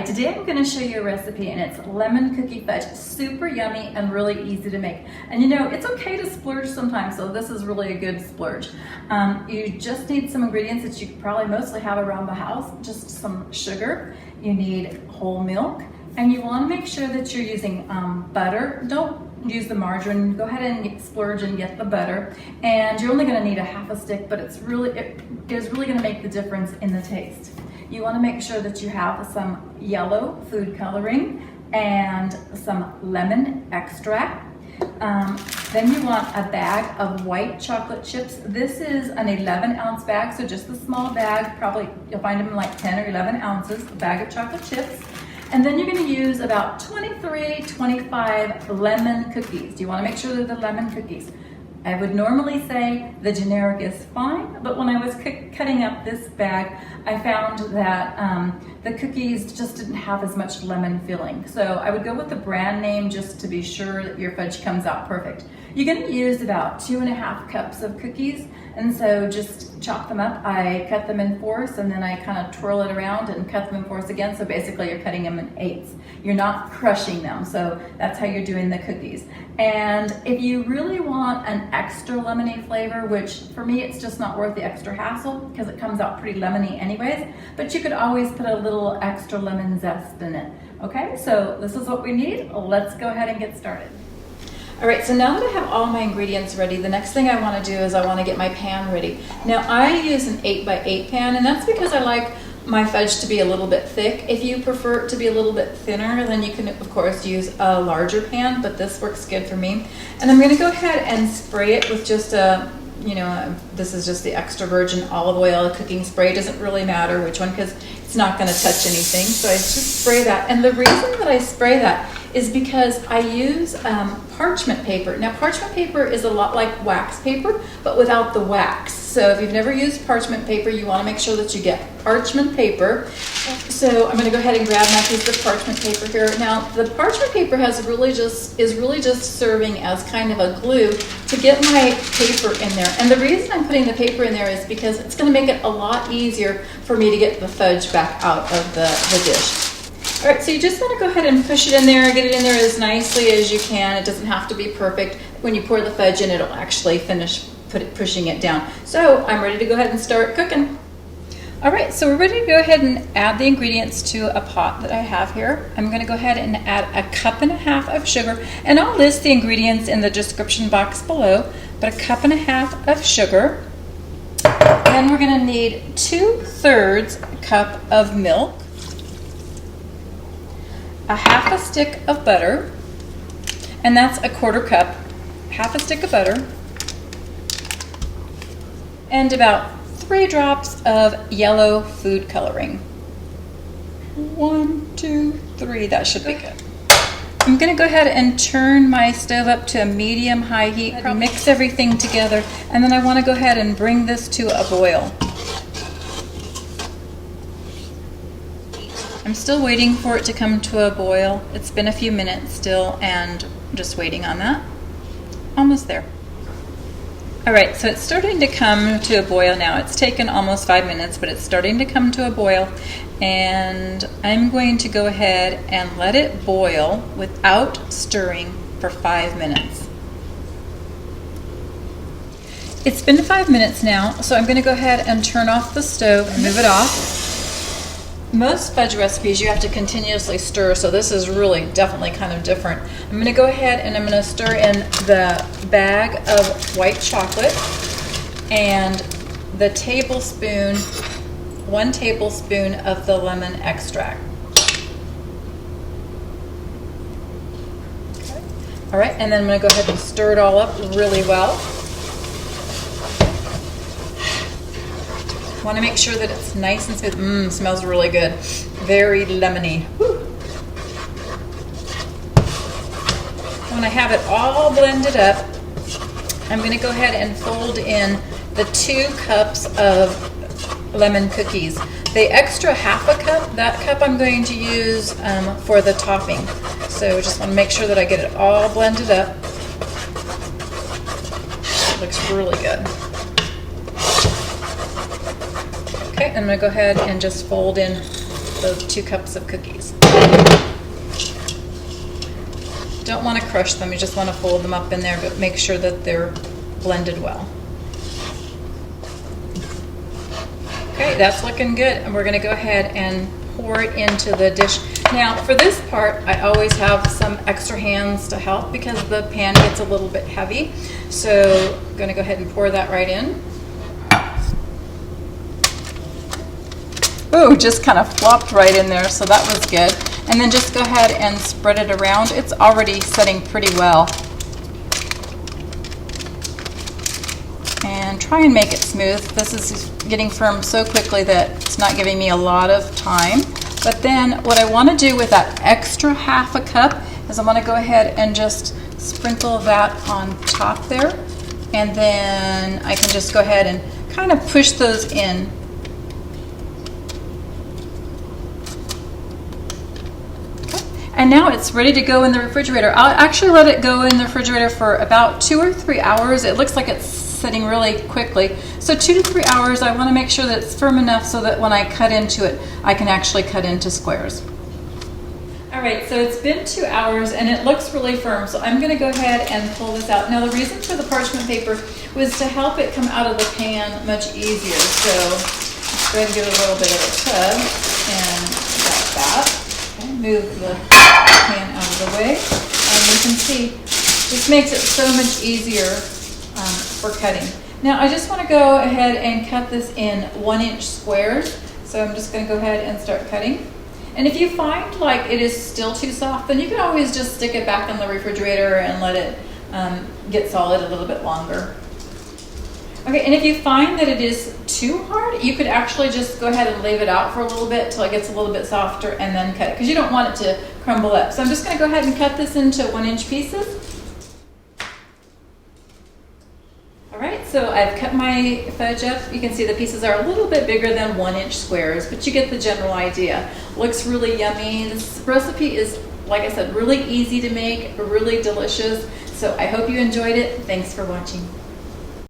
Hi, today I'm going to show you a recipe and it's lemon cookie fudge. Super yummy and really easy to make. And you know, it's okay to splurge sometimes, so this is really a good splurge. You just need some ingredients that you probably mostly have around the house. Just some sugar, you need whole milk, and you want to make sure that you're using butter. Don't use the margarine. Go ahead and splurge and get the butter. And you're only going to need a half a stick, but it is really going to make the difference in the taste. You want to make sure that you have some yellow food coloring and some lemon extract. Then you want a bag of white chocolate chips. This is an 11-ounce bag, so just the small bag. Probably you'll find them in like 10 or 11 ounces, a bag of chocolate chips. And then you're going to use about 25 lemon cookies. You want to make sure they're the lemon cookies. I would normally say the generic is fine, but when I was cutting up this bag, I found that the cookies just didn't have as much lemon filling. So I would go with the brand name just to be sure that your fudge comes out perfect. You're going to use about 2.5 cups of cookies, and so just chop them up. I cut them in fourths, and then I kind of twirl it around and cut them in fourths again. So basically you're cutting them in eighths. You're not crushing them, so that's how you're doing the cookies. And if you really want an extra lemony flavor, which for me it's just not worth the extra hassle because it comes out pretty lemony anyways, but you could always put a little extra lemon zest in it. Okay, so this is what we need. Let's go ahead and get started. All right, so now that I have all my ingredients ready, the next thing I want to do is I want to get my pan ready. Now I use an 8x8 pan, and that's because I like my fudge to be a little bit thick. If you prefer it to be a little bit thinner, then you can of course use a larger pan, but this works good for me. And I'm going to go ahead and spray it with just a, this is just the extra virgin olive oil cooking spray. It doesn't really matter which one because it's not going to touch anything. So I just spray that. And the reason that I spray that is because I use parchment paper. Now parchment paper is a lot like wax paper, but without the wax. So if you've never used parchment paper, you want to make sure that you get parchment paper. So I'm going to go ahead and grab my piece of parchment paper here. Now the parchment paper is really just serving as kind of a glue to get my paper in there. And the reason I'm putting the paper in there is because it's going to make it a lot easier for me to get the fudge back out of the dish. All right, so you just want to go ahead and push it in there, get it in there as nicely as you can. It doesn't have to be perfect. When you pour the fudge in, it'll actually finish pushing it down. So I'm ready to go ahead and start cooking. All right, so we're ready to go ahead and add the ingredients to a pot that I have here. I'm going to go ahead and add 1.5 cups of sugar, and I'll list the ingredients in the description box below, but 1.5 cups of sugar. And we're going to need 2/3 cup of milk, 1/2 stick of butter, and that's 1/4 cup, 1/2 stick of butter, and about 3 drops of yellow food coloring. 1, 2, 3, that should be good. I'm going to go ahead and turn my stove up to a medium-high heat, mix everything together, and then I want to go ahead and bring this to a boil. I'm still waiting for it to come to a boil. It's been a few minutes still, and I'm just waiting on that. Almost there. All right, so it's starting to come to a boil now. It's taken almost 5 minutes, but it's starting to come to a boil, and I'm going to go ahead and let it boil without stirring for 5 minutes. It's been 5 minutes now, so I'm going to go ahead and turn off the stove and move it off. Most fudge recipes you have to continuously stir, so this is really definitely kind of different. I'm going to go ahead and I'm going to stir in the bag of white chocolate and the 1 tablespoon of the lemon extract. Okay. All right, and then I'm going to go ahead and stir it all up really well. Want to make sure that it's nice and smooth. Smells really good. Very lemony. Woo. When I have it all blended up, I'm going to go ahead and fold in the 2 cups of lemon cookies. The extra 1/2 cup, that cup I'm going to use for the topping. So just want to make sure that I get it all blended up. It looks really good. Okay, I'm going to go ahead and just fold in those 2 cups of cookies. Don't want to crush them, you just want to fold them up in there, but make sure that they're blended well. Okay, that's looking good, and we're going to go ahead and pour it into the dish. Now, for this part, I always have some extra hands to help because the pan gets a little bit heavy. So I'm going to go ahead and pour that right in. Ooh, just kind of flopped right in there, so that was good. And then just go ahead and spread it around. It's already setting pretty well. And try and make it smooth. This is getting firm so quickly that it's not giving me a lot of time. But then what I want to do with that extra half a cup is I want to go ahead and just sprinkle that on top there. And then I can just go ahead and kind of push those in. And now it's ready to go in the refrigerator. I'll actually let it go in the refrigerator for about 2 or 3 hours. It looks like it's setting really quickly. So 2 to 3 hours, I want to make sure that it's firm enough so that when I cut into it, I can actually cut into squares. All right, so it's been 2 hours and it looks really firm. So I'm going to go ahead and pull this out. Now the reason for the parchment paper was to help it come out of the pan much easier. So let's go ahead and give it a little bit of a tug and like that. Okay, move the pan out of the way, and you can see this makes it so much easier for cutting. Now I just want to go ahead and cut this in 1-inch squares. So I'm just going to go ahead and start cutting. And if you find like it is still too soft, then you can always just stick it back in the refrigerator and let it get solid a little bit longer. Okay, and if you find that it is too hard, you could actually just go ahead and leave it out for a little bit till it gets a little bit softer and then cut it, because you don't want it to crumble up. So I'm just going to go ahead and cut this into 1-inch pieces. All right, so I've cut my fudge up. You can see the pieces are a little bit bigger than 1-inch squares, but you get the general idea. Looks really yummy. This recipe is, like I said, really easy to make, really delicious. So I hope you enjoyed it. Thanks for watching.